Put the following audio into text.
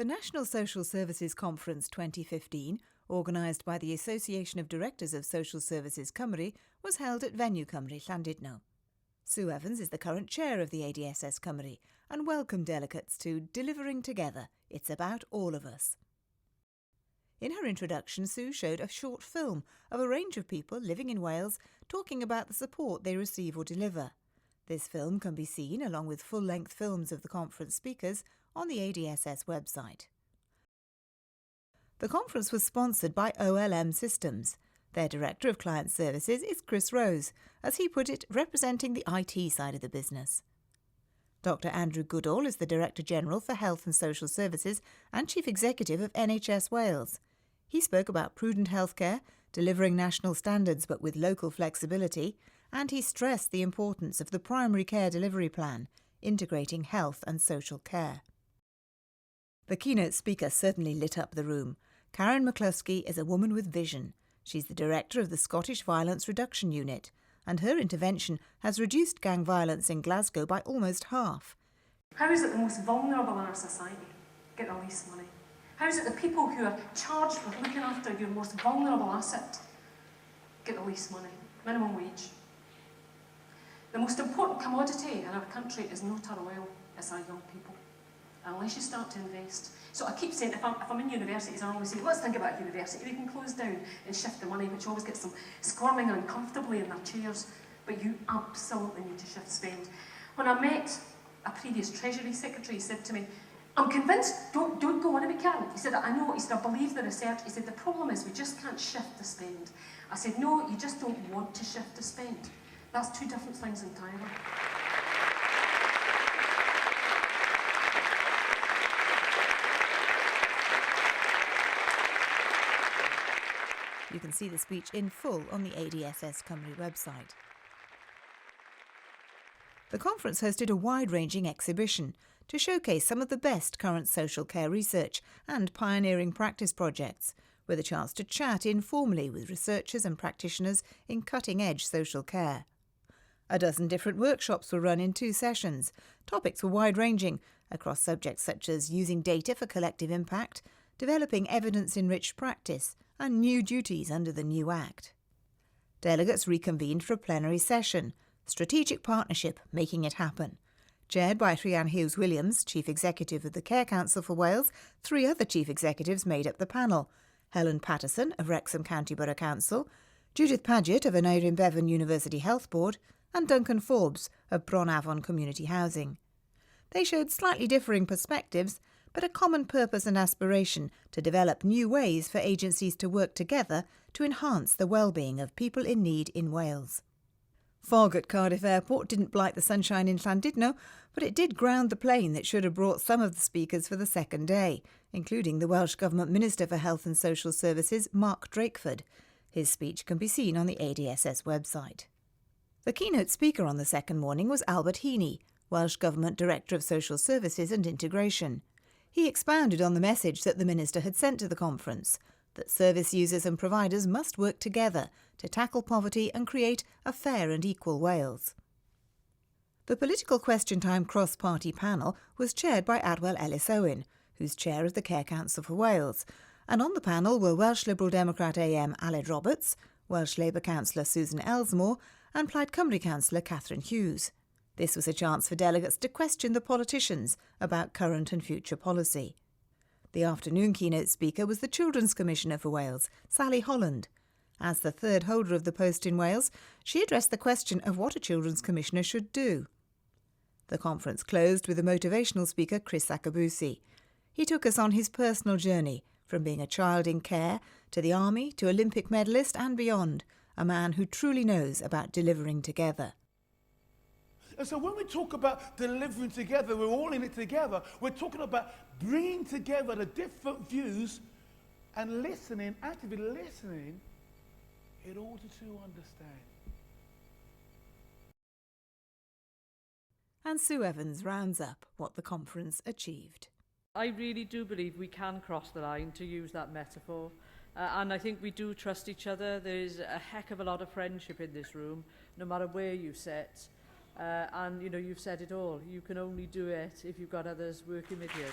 The National Social Services Conference 2015, organised by the Association of Directors of Social Services Cymru, was held at Venue Cymru, Llandudno. Sue Evans is the current chair of the ADSS Cymru and welcomed delegates to Delivering Together, It's About All of Us. In her introduction, Sue showed a short film of a range of people living in Wales talking about the support they receive or deliver. This film can be seen, along with full-length films of the conference speakers, on the ADSS website. The conference was sponsored by OLM Systems. Their Director of Client Services is Chris Rose, as he put it, representing the IT side of the business. Dr Andrew Goodall is the Director General for Health and Social Services and Chief Executive of NHS Wales. He spoke about prudent healthcare, delivering national standards but with local flexibility, and he stressed the importance of the primary care delivery plan, integrating health and social care. The keynote speaker certainly lit up the room. Karen McCluskey is a woman with vision. She's the director of the Scottish Violence Reduction Unit, and her intervention has reduced gang violence in Glasgow by almost half. How is it the most vulnerable in our society get the least money? How is it the people who are charged with looking after your most vulnerable asset get the least money? Minimum wage. The most important commodity in our country is not our oil, it's our young people. Unless you start to invest. So I keep saying, if I'm in universities, I always say, let's think about university. We can close down and shift the money, which always gets them squirming uncomfortably in their chairs. But you absolutely need to shift spend. When I met a previous Treasury Secretary, he said to me, I'm convinced, don't go on if we can. He said, I know, he said, I believe the research. He said, the problem is we just can't shift the spend. I said, no, you just don't want to shift the spend. That's two different things entirely. You can see the speech in full on the ADSS Cymru website. The conference hosted a wide-ranging exhibition to showcase some of the best current social care research and pioneering practice projects, with a chance to chat informally with researchers and practitioners in cutting-edge social care. A dozen different workshops were run in 2 sessions. Topics were wide-ranging across subjects such as using data for collective impact, developing evidence-enriched practice, and new duties under the new Act. Delegates reconvened for a plenary session, Strategic Partnership Making It Happen. Chaired by Rhian Hughes-Williams, Chief Executive of the Care Council for Wales, 3 other Chief Executives made up the panel: Helen Patterson of Wrexham County Borough Council, Judith Paget of Aneurin Bevan University Health Board, and Duncan Forbes of Bron Avon Community Housing. They showed slightly differing perspectives, but a common purpose and aspiration to develop new ways for agencies to work together to enhance the well-being of people in need in Wales. Fog at Cardiff Airport didn't blight the sunshine in Llandudno, but it did ground the plane that should have brought some of the speakers for the second day, including the Welsh Government Minister for Health and Social Services, Mark Drakeford. His speech can be seen on the ADSS website. The keynote speaker on the second morning was Albert Heaney, Welsh Government Director of Social Services and Integration. He expounded on the message that the Minister had sent to the conference, that service users and providers must work together to tackle poverty and create a fair and equal Wales. The Political Question Time cross-party panel was chaired by Adwell Ellis-Owen, who's chair of the Care Council for Wales, and on the panel were Welsh Liberal Democrat AM Aled Roberts, Welsh Labour Councillor Susan Elsmore, and Plaid Cymru Councillor Catherine Hughes. This was a chance for delegates to question the politicians about current and future policy. The afternoon keynote speaker was the Children's Commissioner for Wales, Sally Holland. As the third holder of the post in Wales, she addressed the question of what a Children's Commissioner should do. The conference closed with the motivational speaker, Chris Akabusi. He took us on his personal journey, from being a child in care, to the army, to Olympic medalist and beyond, a man who truly knows about delivering together. And so when we talk about delivering together, we're all in it together. We're talking about bringing together the different views and listening, actively listening, in order to understand. And Sue Evans rounds up what the conference achieved. I really do believe we can cross the line, to use that metaphor. And I think we do trust each other. There's a heck of a lot of friendship in this room, no matter where you sit. And, you know, you've said it all. You can only do it if you've got others working with you.